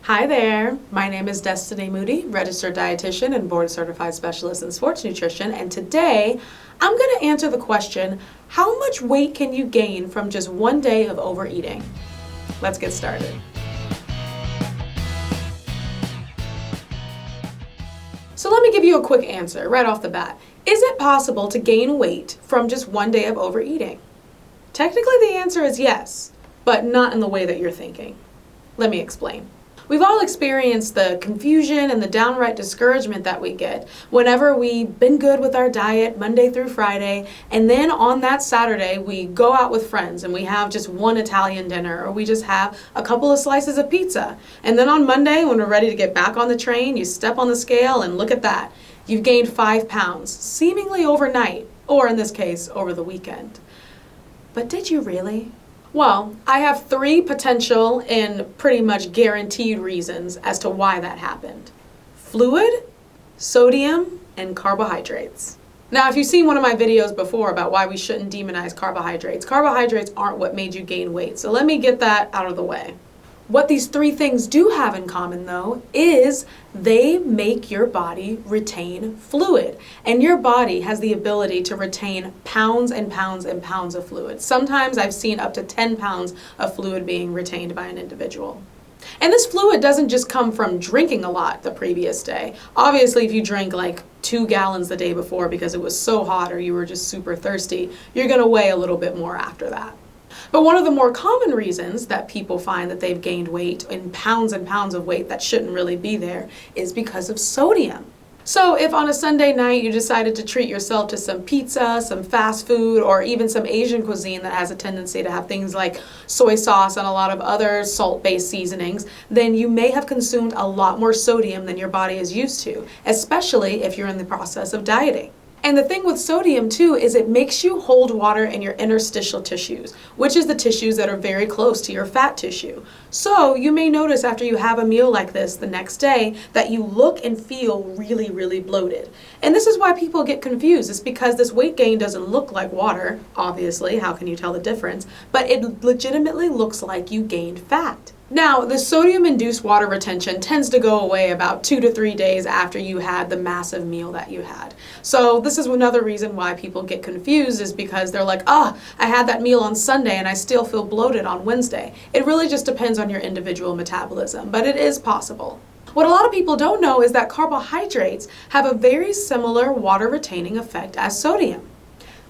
Hi there, my name is Destini Moody, registered dietitian and board certified specialist in sports nutrition, and today I'm going to answer the question, how much weight can you gain from just one day of overeating? Let's get started. So let me give you a quick answer right off the bat. Is it possible to gain weight from just one day of overeating? Technically the answer is yes, but not in the way that you're thinking. Let me explain. We've all experienced the confusion and the downright discouragement that we get whenever we've been good with our diet Monday through Friday, and then on that Saturday we go out with friends and we have just one Italian dinner, or we just have a couple of slices of pizza. And then on Monday, when we're ready to get back on the train, you step on the scale and look at that. You've gained 5 pounds, seemingly overnight, or in this case, over the weekend. But did you really? Well, I have 3 potential and pretty much guaranteed reasons as to why that happened. Fluid, sodium, and carbohydrates. Now, if you've seen one of my videos before about why we shouldn't demonize carbohydrates, carbohydrates aren't what made you gain weight. So let me get that out of the way. What these 3 things do have in common, though, is they make your body retain fluid. And your body has the ability to retain pounds and pounds and pounds of fluid. Sometimes I've seen up to 10 pounds of fluid being retained by an individual. And this fluid doesn't just come from drinking a lot the previous day. Obviously, if you drank like 2 gallons the day before because it was so hot or you were just super thirsty, you're going to weigh a little bit more after that. But one of the more common reasons that people find that they've gained weight in pounds and pounds of weight that shouldn't really be there is because of sodium. So if on a Sunday night you decided to treat yourself to some pizza, some fast food, or even some Asian cuisine that has a tendency to have things like soy sauce and a lot of other salt-based seasonings, then you may have consumed a lot more sodium than your body is used to, especially if you're in the process of dieting. And the thing with sodium too is it makes you hold water in your interstitial tissues, which is the tissues that are very close to your fat tissue. So you may notice after you have a meal like this the next day that you look and feel really, really bloated. And this is why people get confused. It's because this weight gain doesn't look like water, obviously, how can you tell the difference? But it legitimately looks like you gained fat. Now, the sodium-induced water retention tends to go away about 2 to 3 days after you had the massive meal that you had. So this is another reason why people get confused, is because they're like, I had that meal on Sunday and I still feel bloated on Wednesday. It really just depends on your individual metabolism, but it is possible. What a lot of people don't know is that carbohydrates have a very similar water-retaining effect as sodium.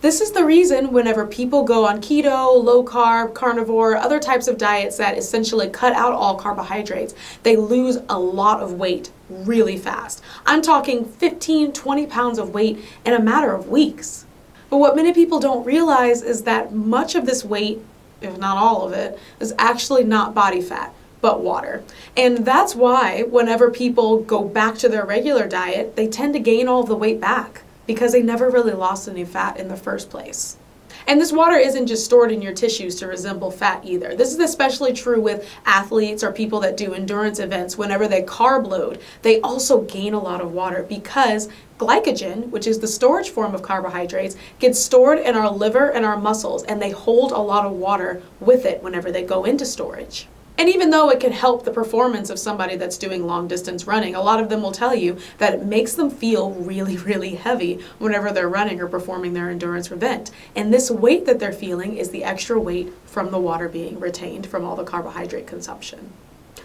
This is the reason whenever people go on keto, low carb, carnivore, other types of diets that essentially cut out all carbohydrates, they lose a lot of weight really fast. I'm talking 15, 20 pounds of weight in a matter of weeks. But what many people don't realize is that much of this weight, if not all of it, is actually not body fat, but water. And that's why whenever people go back to their regular diet, they tend to gain all of the weight back, because they never really lost any fat in the first place. And this water isn't just stored in your tissues to resemble fat either. This is especially true with athletes or people that do endurance events. Whenever they carb load, they also gain a lot of water because glycogen, which is the storage form of carbohydrates, gets stored in our liver and our muscles, and they hold a lot of water with it whenever they go into storage. And even though it can help the performance of somebody that's doing long distance running, a lot of them will tell you that it makes them feel really, really heavy whenever they're running or performing their endurance event. And this weight that they're feeling is the extra weight from the water being retained from all the carbohydrate consumption.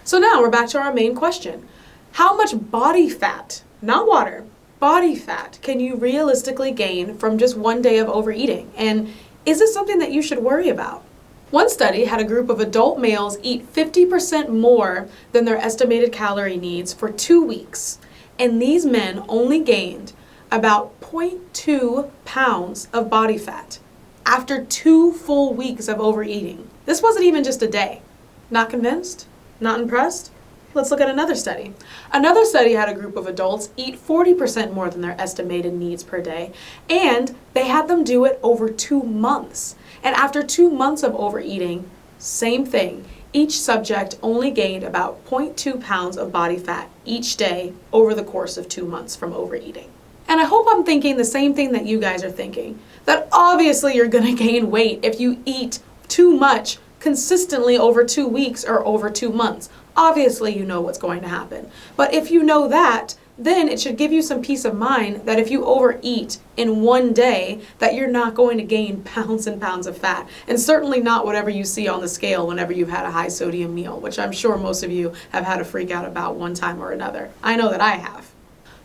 So now we're back to our main question. How much body fat, not water, body fat can you realistically gain from just one day of overeating? And is this something that you should worry about? One study had a group of adult males eat 50% more than their estimated calorie needs for 2 weeks. And these men only gained about 0.2 pounds of body fat after 2 full weeks of overeating. This wasn't even just a day. Not convinced? Not impressed? Let's look at another study. Another study had a group of adults eat 40% more than their estimated needs per day, and they had them do it over 2 months. And after 2 months of overeating, same thing. Each subject only gained about 0.2 pounds of body fat each day over the course of 2 months from overeating. And I hope I'm thinking the same thing that you guys are thinking, that obviously you're going to gain weight if you eat too much consistently over 2 weeks or over 2 months. obviously you know what's going to happen. But if you know that, then it should give you some peace of mind that if you overeat in one day, that you're not going to gain pounds and pounds of fat. And certainly not whatever you see on the scale whenever you've had a high sodium meal, which I'm sure most of you have had a freak out about one time or another. I know that I have.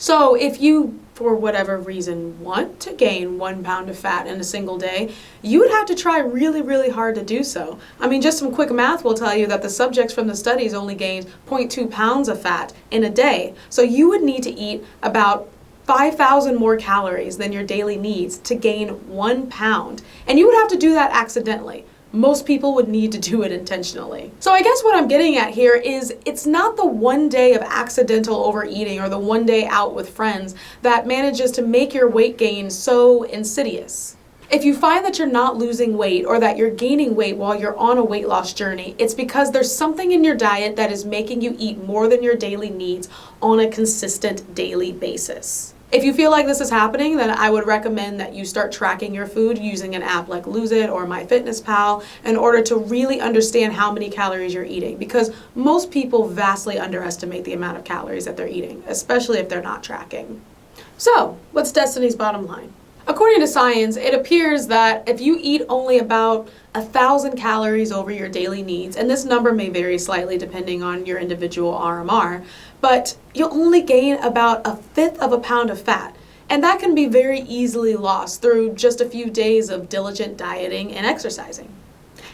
So if you, for whatever reason, want to gain 1 pound of fat in a single day, you would have to try really, really hard to do so. I mean, just some quick math will tell you that the subjects from the studies only gained 0.2 pounds of fat in a day. So you would need to eat about 5,000 more calories than your daily needs to gain 1 pound. And you would have to do that accidentally. Most people would need to do it intentionally. So I guess what I'm getting at here is it's not the one day of accidental overeating or the one day out with friends that manages to make your weight gain so insidious. If you find that you're not losing weight or that you're gaining weight while you're on a weight loss journey, it's because there's something in your diet that is making you eat more than your daily needs on a consistent daily basis. If you feel like this is happening, then I would recommend that you start tracking your food using an app like Lose It or MyFitnessPal in order to really understand how many calories you're eating, because most people vastly underestimate the amount of calories that they're eating, especially if they're not tracking. So, what's Destiny's bottom line? According to science, it appears that if you eat only about 1,000 calories over your daily needs, and this number may vary slightly depending on your individual RMR, but you'll only gain about 1/5 of a pound of fat. And that can be very easily lost through just a few days of diligent dieting and exercising.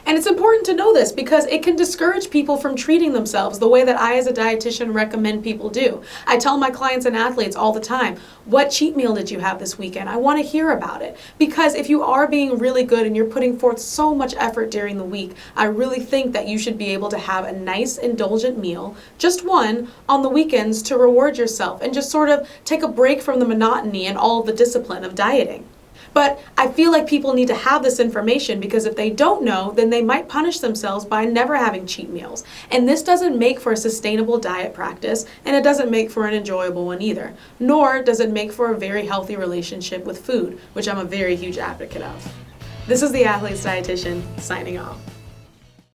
And it's important to know this because it can discourage people from treating themselves the way that I as a dietitian recommend people do. I tell my clients and athletes all the time, what cheat meal did you have this weekend? I want to hear about it. Because if you are being really good and you're putting forth so much effort during the week, I really think that you should be able to have a nice indulgent meal, just one, on the weekends to reward yourself and just sort of take a break from the monotony and all of the discipline of dieting. But I feel like people need to have this information because if they don't know, then they might punish themselves by never having cheat meals. And this doesn't make for a sustainable diet practice, and it doesn't make for an enjoyable one either. Nor does it make for a very healthy relationship with food, which I'm a very huge advocate of. This is the Athlete's Dietitian, signing off.